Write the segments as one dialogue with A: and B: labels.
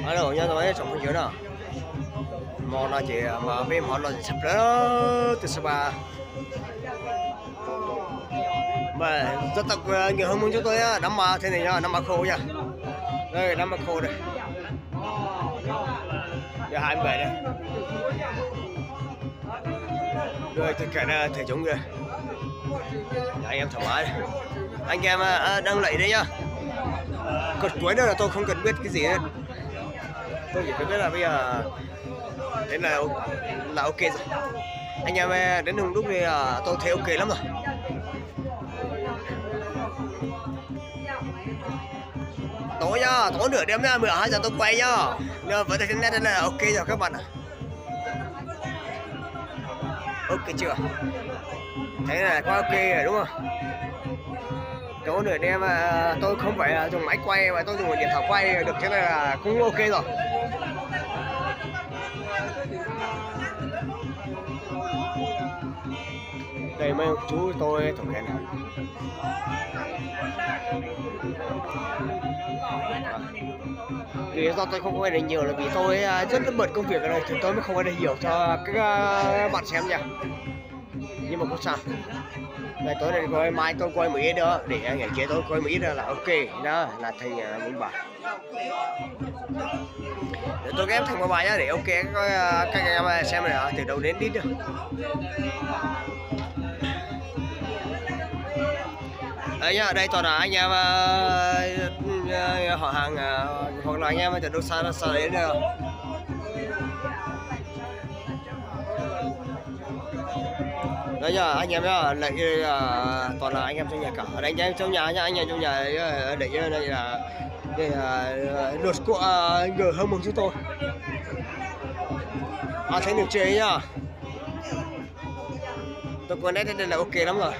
A: Alo, nha tôi sống phía dưới nào. Món là chỉ mà bên món là sắp đó từ Sapa. Mà rất tập nhiều hơn muốn chúng tôi á, nắm mà thế này nha, nắm mà khô nha. Đây, nắm mà khô đây. Giờ 27 đây. Rồi tất cả là thể chúng rồi. Anh em thoải mái. Anh em đang lạy đấy nhá. Còn cuối đó là tôi không cần biết cái gì hết. Tôi chỉ cần biết là bây giờ đến là ok rồi. Anh em đến hùng đúc thì tôi thấy ok lắm rồi. Tối nhá, tối nửa đêm nhá, 12 giờ tôi quay nhá. Nhưng vẫn thấy net là ok rồi các bạn ạ. Ok chưa? Thế là quá ok rồi đúng không? Tối nửa đêm tôi không phải dùng máy quay mà tôi dùng điện thoại quay được, thế này là cũng ok rồi. Đây mấy chú tôi thực hiện này. Vì do tôi không quay được nhiều là vì tôi rất là bận công việc ở đây thì tôi mới không quay được nhiều cho các bạn xem nha. Nhưng mà không sao. Ngày tối này coi mai tôi quay Mỹ nữa, để ngày kia tôi quay Mỹ nữa là ok, đó là thành minh bài. Để tôi ghép thành một bài nhá để ok các anh em xem này từ đầu đến đít được. Đấy nhá, đây toàn là anh em họ hàng hoặc là anh em từ đâu xa đến đâu. Đấy nhá, anh em nhá, lại toàn là anh em trong nhà cả. Anh em trong nhà nhá, anh em trong nhà để đây là lượt của người hâm mộ chúng tôi. Thấy được chơi nhá. Tôi quan nét đây là ok lắm rồi.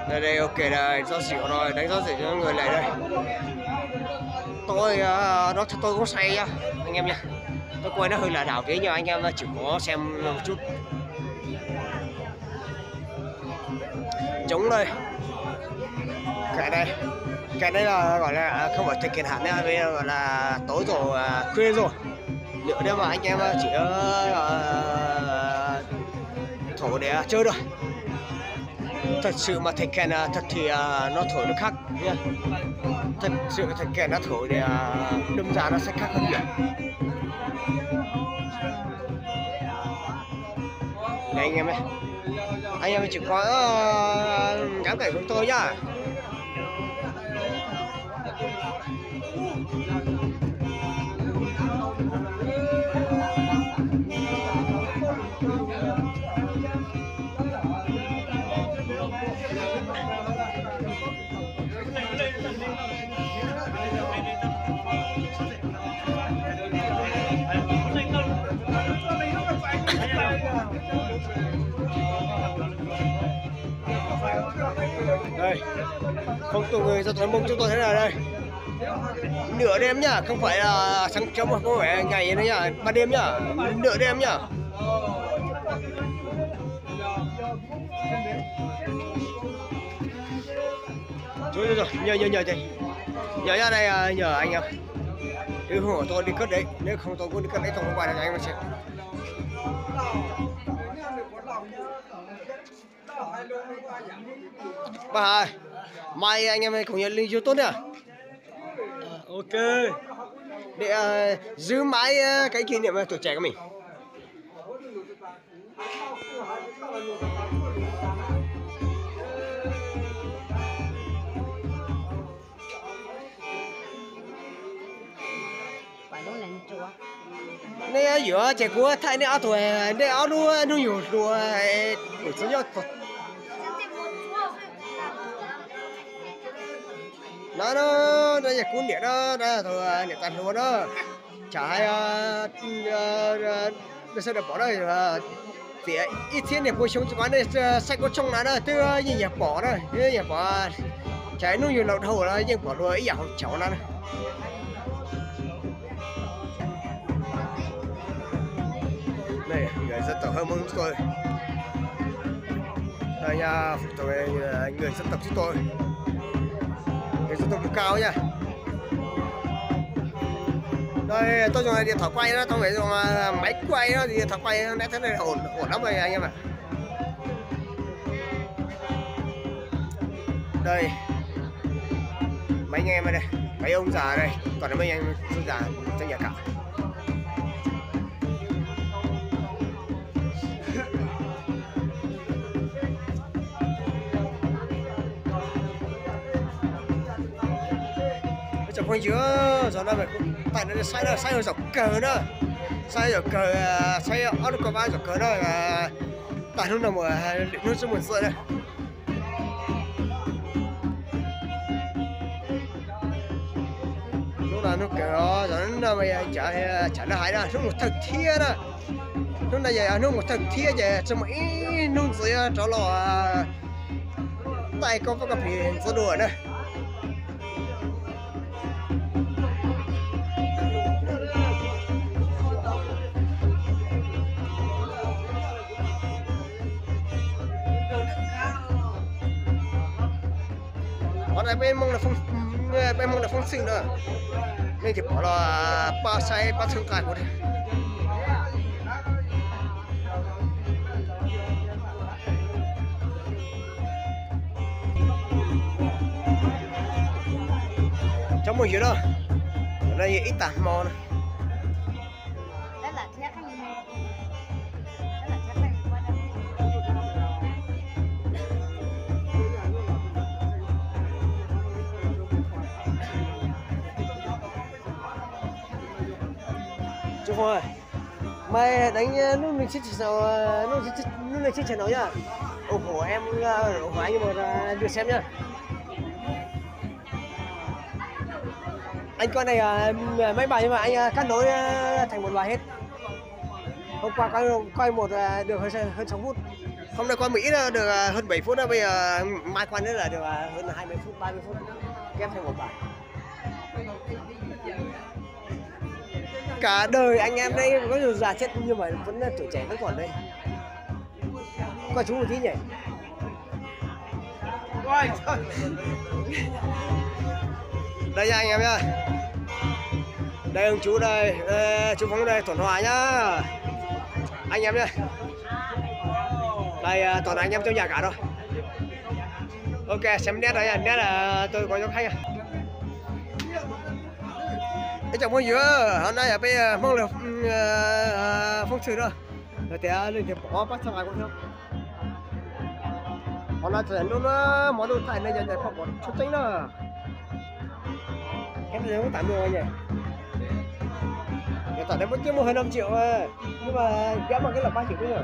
A: Đây ok đây, do xỉu rồi, đánh do xỉu cho người này đây. Tôi tôi cũng say nhá, anh em nha. Tôi quay nó hơi là đảo tí nhưng anh em chỉ có xem một chút. Trống đây. Cái đây là gọi là không phải thực hiện hẳn nha, bây giờ gọi là tối rồi, khuya rồi. Liệu nếu mà anh em chỉ thổi để chơi được. Thật sự mà thầy kèn thật thì nó thổi nó khác nha. Thật sự thầy kèn nó thổi để đâm ra nó sẽ khác hơn nhiều. Đây anh em ơi, anh em chỉ có ngắm cảnh của tôi nhá. Đây, không tụ người ra toàn mông chúng tôi thế nào đây. Nửa đêm nhá, không phải là sáng sớm mà không phải ngày nữa nhá, ban đêm nhá, nửa đêm nhá. Rồi nhờ chị, nhờ ra đây nhờ anh em. Nếu không tôi đi cất đấy, nếu không tôi cũng đi cất đấy, tôi không qua đây anh mà xem. Bà hai, mai anh em cùng nhận link YouTube nhá. Ok. Để giữ mãi cái kỷ niệm tuổi trẻ của mình. Này giữa trẻ của thay này áo tuổi, này áo đua nhiều đua buổi sáng nhá. Nó đây là cuốn điện đó, đây là thôi điện toàn luôn đó. Chả hay sẽ được bỏ đây thì ít thiên để bồi sống cho quán đây sẽ có trong đó từ như nhà bỏ đây, như nhà bỏ trái nó nhiều lậu đầu là nhưng bỏ đuôi ý ảo cháu nó. Này người dân tộc Hơ Mông tôi Đây nha, tôi người dân tộc chúng tôi, người dân tộc vùng cao nha. Đây tôi dùng điện thoại quay đó, tôi phải dùng máy quay đó thì điện thoại quay nãy thế này ổn lắm rồi anh em ạ. Đây mấy anh em ở đây, mấy ông già đây, còn là mấy anh già trong nhà cả. Chụp hình chưa? Giờ nó phải tại nó sai rồi dọc cờ đó, sai dọc cờ, sai ở có ba dọc cờ đó là tại lúc nào mà nó sẽ muốn sợ đây. Lúc nào nó cờ rồi nó bây giờ chả là hay đó, nó một thật thia đó, lúc này giờ nó một thật thia giờ cho mấy nôn dưới cho lò tay có gặp hiện số đùa nữa. Bên mong là phong sinh nữa nên thì bỏ là ba sai ba thương cài của đây. Trong một gì đó ở đây ít tàn mò này. Chú Phong ơi, mày đánh lúc mình chết sao lúc này chết chèn nó nhá, ủng hộ em ủng hộ anh một lượt xem nhá. Anh con này mấy bài nhưng mà anh cắt nối thành một bài hết. Hôm qua quay một được hơn 6 phút, hôm nay qua Mỹ được hơn 7 phút đó, bây giờ mai qua nữa là được hơn 20 phút 30 phút ghép thành một bài. Cả đời anh em đây có nhiều già chết nhưng mà vẫn là tuổi trẻ vẫn còn đây. Qua chú một tí nhỉ. Đây nha anh em nhá. Đây ông chú đây, chú Phong đây, Tuấn Hòa nhá. Anh em nhá. Đây toàn anh em trong nhà cả rồi. Ok, xem nét đây, nét là tôi có cho khách à. Cái chồng bao giữa hôm nay ở bên mong là phong thủy rồi rồi thì bỏ bắt sang ai cũng không hôm nay thời nó món đồ tại này giờ phải bỏ chút tránh nữa em thấy cũng 80 nhỉ hiện tại đây vẫn chưa mua hơn 5 triệu nhưng mà kéo bằng cái là 3 triệu nữa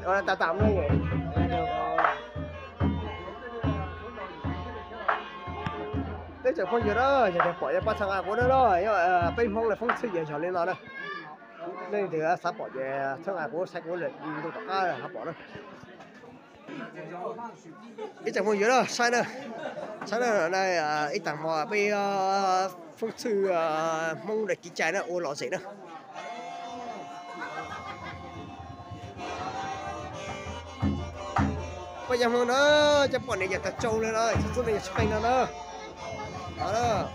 A: rồi ta tạm đây nhỉ. Thế chẳng phong gì đó, giờ bỏ ra ba sang ai của nó đó, nhưng mà bên phong là phong sư về trở lên nó đây. Nên thì sắp bỏ về sang ai của sạch của lệ tôi tất cả là bỏ đây. Ít chẳng phong gì đó, sai đây ở đây ít tảng mò bên phong sư mong để kỹ trái đó ô lọ gì nữa. Bây giờ phong nó cho bọn này giờ thật trâu lên rồi, chút này chụp hình nó. Đó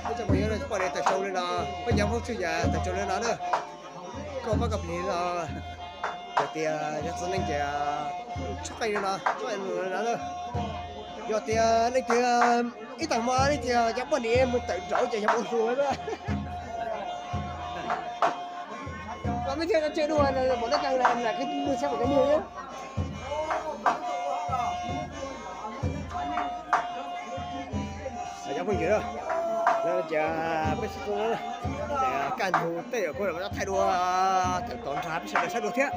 A: bây giờ bây giờ các bạn tại châu lên là bây giờ không chịu giờ tại châu lên đó nữa có bắt gặp liền là thì nhất số anh chị chụp tay lên đó chụp ảnh lên đó nữa giờ thì anh thì ít tặng mà đi thì các bạn em tự rỗi chạy trong một rồi đó và mấy thiên chơi đùa là bọn nó càng làm là cái đua xe của cái đuôi nhá. Cháu không chịu đâu, nó chả biết sao nữa, để cản thủ tê ở cô là nó thay đua, tổn tháp sẽ thay đua thế,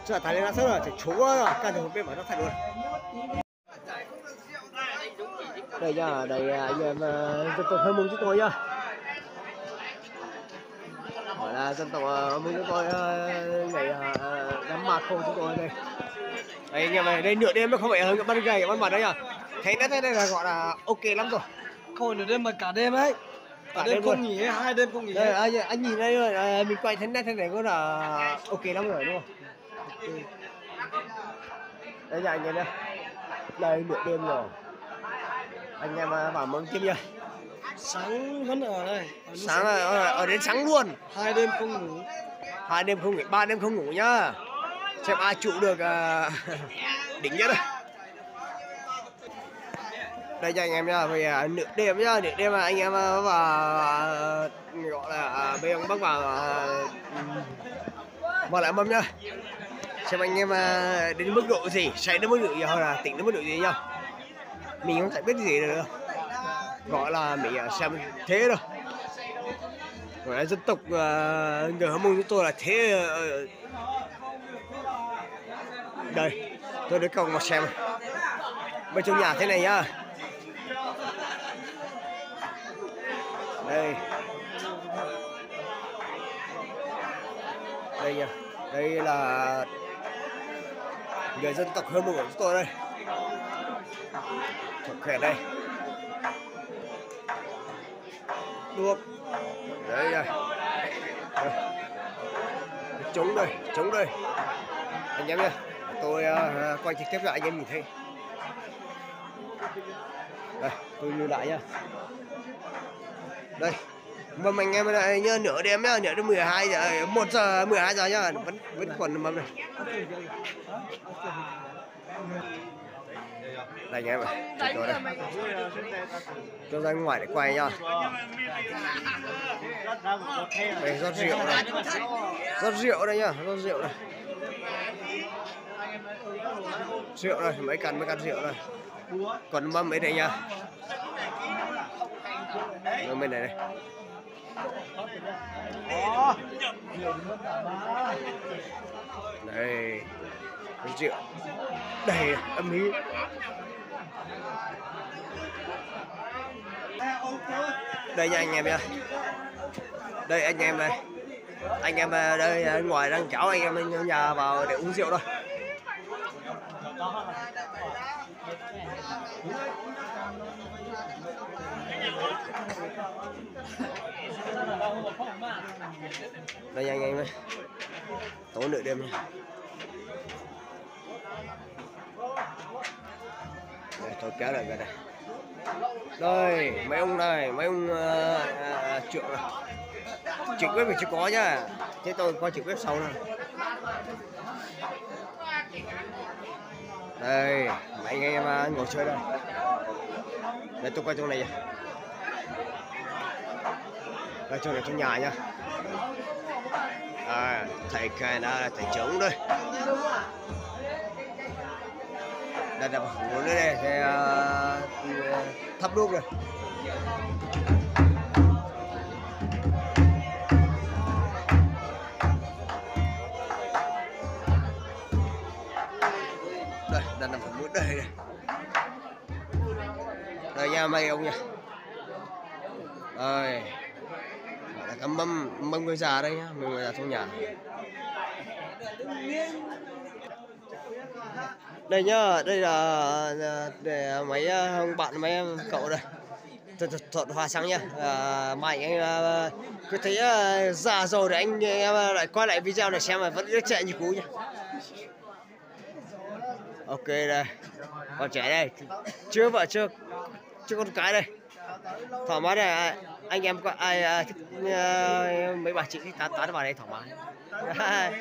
A: chứ là thay lên nó sớm rồi, thì chú cản thủ bên mà nó thay đua. Đây nha, đây anh em dân tộc Hơ Mông chúng tôi nhá, gọi là dân tộc Mông chúng tôi ngày đám mạc không chúng tôi đây. Đây anh em này, đây nửa đêm nó không phải hơn ban ngày ban mặt đấy nhá, thấy nó thế này là gọi là ok lắm rồi.
B: Không nửa đêm mà cả đêm ấy, cả đêm không nghỉ, 2 đêm không nghỉ.
A: Đây, anh nhìn đây rồi, mình quay thế này có là ok lắm rồi đúng không? Đây là anh em nhé, đây nửa đêm rồi, anh em vào mừng tiếp nhá.
B: Sáng vẫn ở đây.
A: Sáng ở đến sáng luôn.
B: 2 đêm không ngủ.
A: 2 đêm không ngủ, 3 đêm không ngủ nhá. Xem ai trụ được đỉnh nhất đây. Đây cho anh em nhá, về nửa đêm nhá, nửa đêm mà anh em vào gọi là bây ông bắt vào lại mâm nhá. Xem anh em đến mức độ gì, say đến mức độ gì hoặc là tỉnh đến mức độ gì nhá. Mình không thể biết gì được đâu. Gọi là mình xem thế rồi. Gọi là dân tộc người Hơ Mông chúng tôi là thế. Đây, tôi đến công mà xem. Bên trong nhà thế này nhá. Đây. Đây nha. Đây là người dân tộc Hơ Mông của chúng tôi đây. Thật khỏe đây. Đuốc. Đấy đây. Trống đây, trống đây. Anh em nha. Tôi quay trực tiếp lại anh em nhìn thấy. Đây, tôi lưu lại nhá. Đây. Mâm anh em đây nhá, nửa đêm nhá, nửa đến 12 giờ, 1 giờ 12 giờ nhá, vẫn còn mâm này. Đây anh em ơi, tôi đây. Tôi ra ngoài để quay nhá. Đây rót rượu đây. Rót rượu đây nhá, rót rượu đây. Rượu đây, mấy căn rượu đây. Còn mâm ấy đây nha. Mâm bên này đây. Đây. Rượu. Đây, âm hí. Đây nha anh em nha. Đây anh em đây. Anh em đây ngoài đang cháu anh em lên nhà vào để uống rượu thôi. Đây anh em ơi, tối nửa đêm nha. Đây, tôi kéo lại về đây. Đây mấy ông này, mấy ông trượng này. Trực bếp thì chưa có nhá, thế tôi coi trực bếp sau này. Đây mấy anh em ngồi chơi đây. Đây tôi coi trong này nha. Đây chỗ này trong nhà nhá. Thầy cái là thầy trống đây. Đây là phủ nữa đây, thầy thắp đuốc rồi. Đây, đây là phủ đây đây. Đây nha mấy ông nha. Đây. Là cái mâm người già đây nhá, người già trong nhà. Đây nhá, đây là để mấy ông bạn mấy em cậu đây. Thuận hòa sáng nhá. Mai anh cứ thấy già rồi để anh em lại quay lại video này xem mà vẫn rất trẻ như cũ nhá. Ok đây. Còn trẻ đây. Chưa vợ chưa con cái đây. Thoải mái này, anh em có ai thích mấy bà chị tán vào đây thoải mái.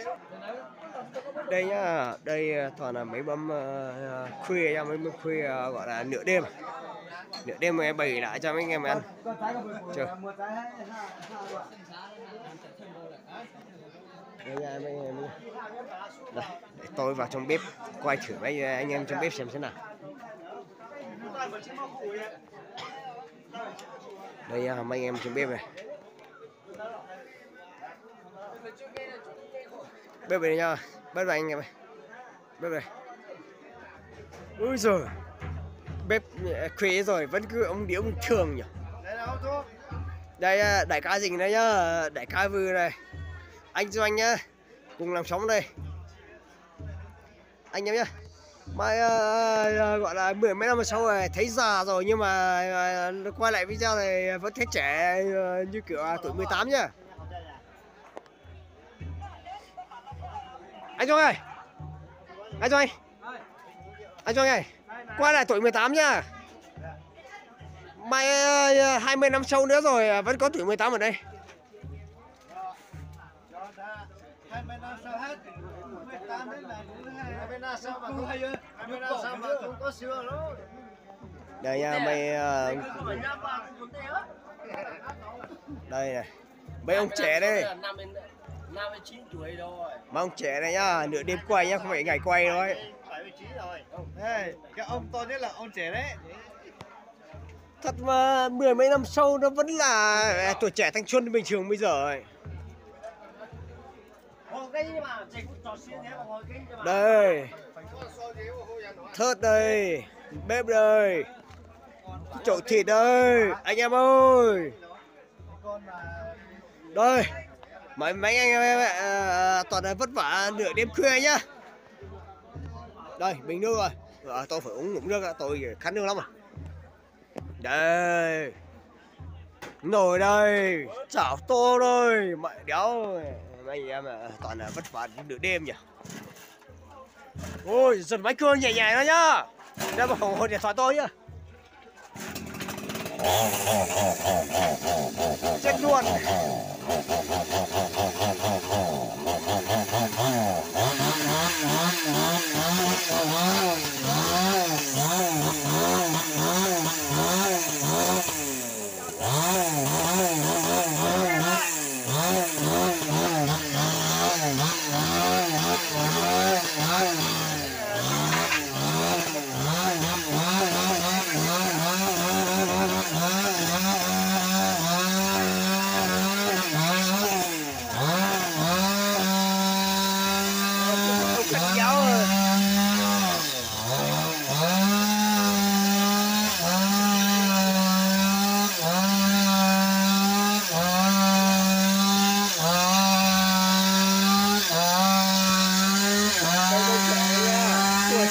A: Đây nhá, đây toàn là mấy mâm khuya nha, mấy mâm khuya gọi là nửa đêm. Nửa đêm mà em bày lại cho mấy anh em ăn. Chưa. Đây nha mấy anh em. Đây, để tôi vào trong bếp quay thử mấy anh em trong bếp xem thế nào. Đây mấy anh em trong bếp này. Bếp này nha, bếp này anh em ơi. Bếp này. Ui giời. Bếp khuya rồi vẫn cứ ông điếu ông thường nhỉ. Đây đại ca Dình đây nhá, đại ca Vư này. Anh Doanh nhá, cùng làm sống đây. Anh em nhá. Mai gọi là 10 mấy năm sau rồi thấy già rồi nhưng mà quay lại video này vẫn thấy trẻ như kiểu tuổi 18 nhá. Anh Doanh ơi, Anh Doanh. Anh Doanh này, qua lại tuổi 18 nhá. Mai 20 năm sau nữa rồi vẫn có tuổi 18 ở đây.
C: 20 năm sau hết. 18 đến là 20 năm sau mà không hay ơi. 20 năm sau mà không có xưa đâu.
A: Đây nha, mày đây này. Mấy ông trẻ đây.
B: 59 tuổi rồi.
A: Mấy ông trẻ này nhá, nửa đêm quay nhá, không phải ngày quay đâu ấy.
C: 79 rồi. Đây, cái ông to nhất là ông trẻ đấy.
A: Thật mà mười mấy năm sau nó vẫn là tuổi trẻ thanh xuân bình thường bây giờ ấy. Đây. Thớt đây. Bếp đây. Chậu thịt đây. Anh em ơi. Đây. Mấy anh em toàn là vất vả nửa đêm khuya nhá. Đây, bình nước rồi. Tôi phải uống ngụm nước, tôi khát nước lắm rồi. Đây. Nồi đây. Chảo tô đây. Mẹ đéo. Mấy em toàn là vất vả nửa đêm nhỉ. Ôi, giật máy cưa nhẹ nhàng đó nhá. Đây mà hồn điện thoại tôi nhá. Chết luôn.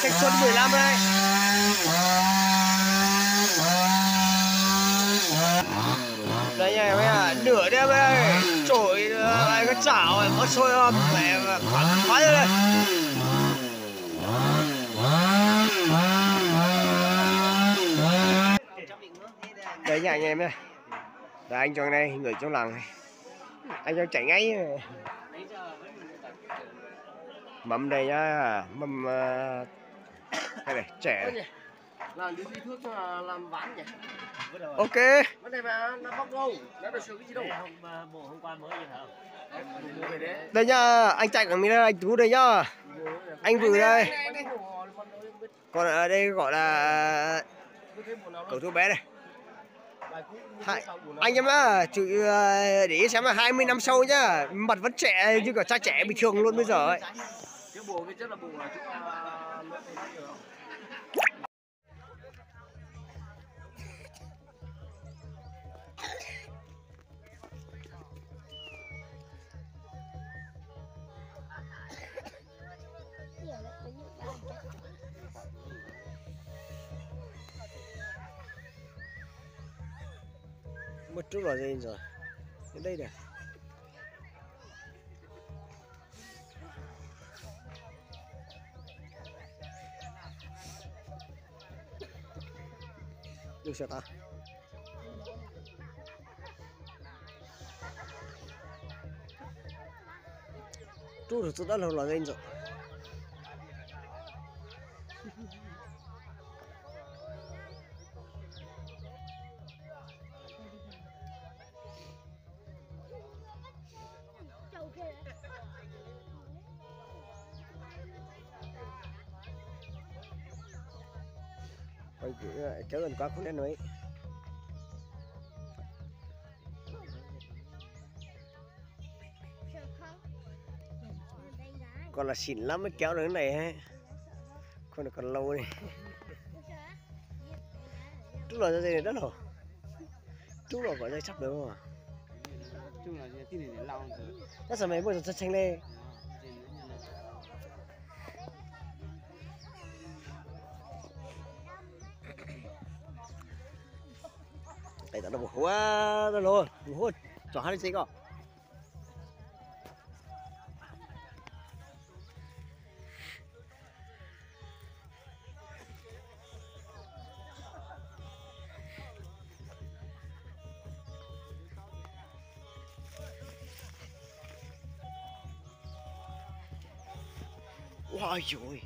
A: Thanh xuân 15 đây. Đây nha mấy à, nửa đêm đây. Trội cái chảo này, mất sôi mẹ khoảng khói đây. Đây nha anh em ơi. Đây anh John đây, người trong làng này. Anh John chạy ngay. Mâm đây nhá, mâm đây này, trẻ này.
B: Làm đi thuốc làm ván nhỉ?
A: Ok.
B: Vấn đề mà nó bóc đâu, nó được sửa cái gì đâu. Hôm qua mới vậy hả?
A: Đây nhá, anh chạy ở mình đây, anh Tú đây nhá. Anh Vừ đây. Còn ở đây gọi là cậu chú bé đây. Anh em á, chú để ý xem là 20 năm sau nhá, mặt vẫn trẻ như cả trai trẻ bình thường luôn bây giờ ấy.
B: Cái bùa cái chất là bùa là chúng ta được không?
A: Một chút là gì rồi. Đến đây này. Được chưa ta? Chút được chút đã là lên rồi. Ôi kéo gần quá không nên nói. Còn là xịn lắm mới kéo được cái này ha. Còn là còn lâu này. Chút là dây này đất rồi. Chút là gọi dây sắp được không à?
B: Chung là cái này để lau rồi.
A: Nó sao mấy bữa rất xanh lên. Đây là một hoa đó luôn, một hoa cho hai cái gì Ôi trời.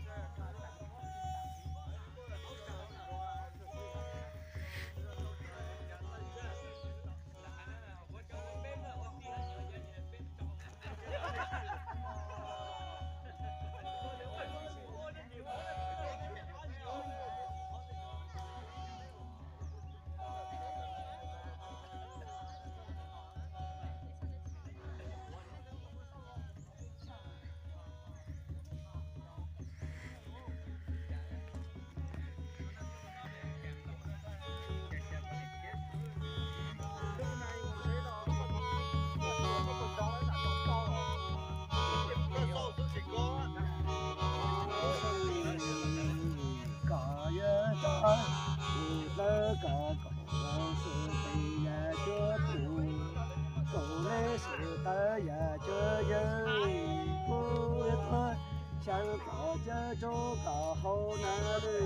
C: Chẳng có chớ chỗ có hậu nà lư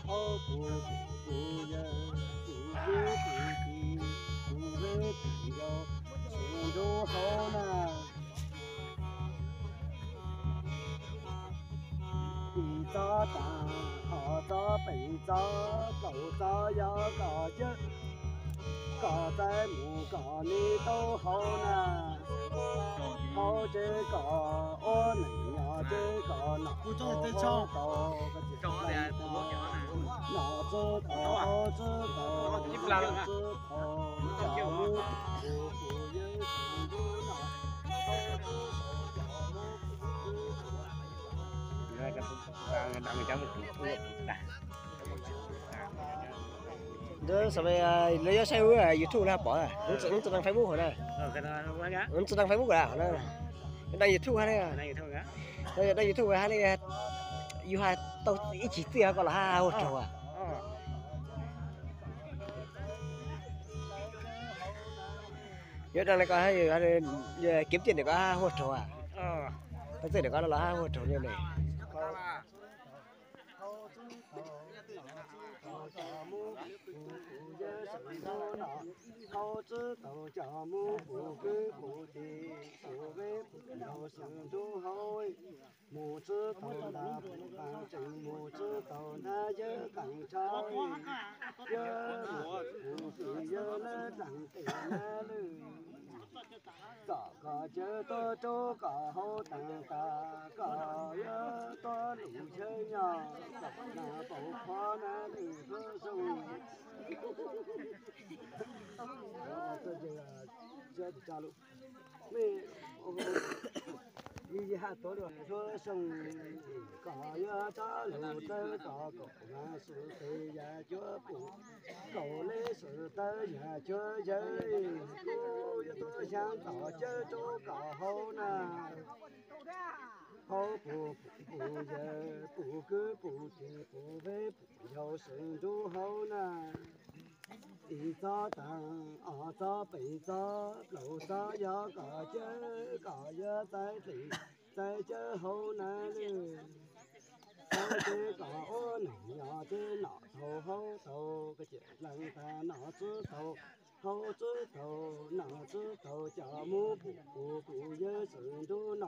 C: hậu phù giờ phù bế phù giờ phù đô hậu nà bị gió tà họ gió bị gió cầu gió gió có chớ có trái mù có ni tô hậu nà hậu chế có ô nỉ nhỏ chế có nọ tô hậu tô cái gì nọ chế tô hậu chế tô chế tô chào mù phù phù như phù đu nọ đó sao vậy lấy xe hứa YouTube là bỏ à nó tự đăng Facebook rồi này nó tự đăng Facebook rồi à nó đây YouTube hay đây đây YouTube hay đây yêu hai tao chỉ tiền còn là hai hột trầu à nhớ rằng này có hay kiếm tiền để có hai hột trầu à thật sự để có là hai hột trầu như này hậu知道家母不给不的，不为不要生出好哎，母知道那不干净，母知道那也干差哎，也不是也来长得那了。cả cả chơi to cho cả hậu tàng cả cả ya to lũ chơi nhà na bảo khoa na lũ cơ sông tôi chơi cha lũ mẹ đi hát to rồi cơ sông cả ya cha lũ tới cả cậu na sự tây ya chúa phụ cậu lấy sự tới ya chúa chơi tôi想搞这周搞好呢，好不也不给不听不为不要生都好呢。一早当二早北早楼上要搞这搞也在这在这好难了。在这搞我能要这拿头好头个这能他拿指头。好指头，拿指头，家母不也生都拿。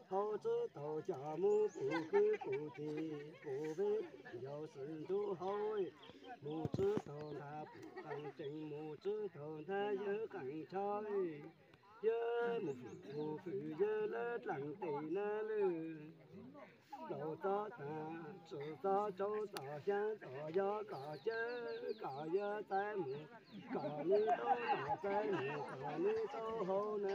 C: 好指头，家母不给不的，不为不要生都好哎。拇指头它不干净，拇指头它也干差哎。也不也来长得那了。老早蛋，迟早走早先早要搞这搞也在木，搞你都拿在木，搞你都好难。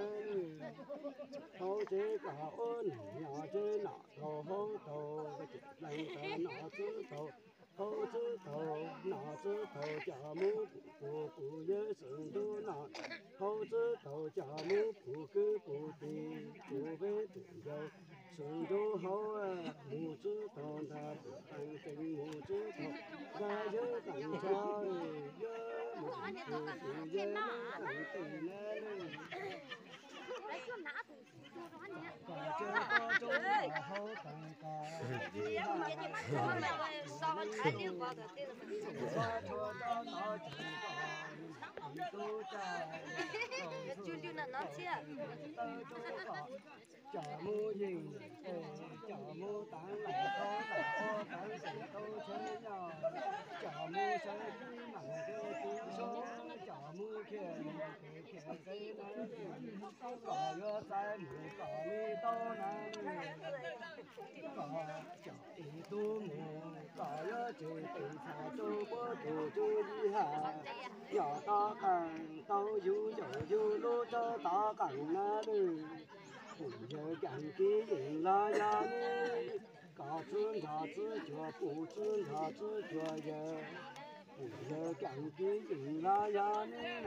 C: 好这搞我你要这拿头好头，能在拿指头。好指头，拿指头，家母不也生都拿。好指头，家母不给不的，不为不要生都好啊。拇指头它不干净，拇指头它也干差哎，也不也能干净来了。cả chưa có chỗ nào hậu tận cả đi qua cho đó nó chỉ còn tu trái chả mua gì chả mua tán lại có tán sẽ đâu chơi nhau chả mua sẽ đi mà kêu tiếng số chả mua kia cái này có yo sai mua có mi to nan có chả ý tu mua có yo chỉ tình sao tu bố tu tu đi hà nhỏ ta càng tao du lô cho ta càng na đi giờ càng kỹ hiện là ya ni cả chân thà chữ cho phụ chân thà chữ cho giờ càng kỹ hiện là ya ni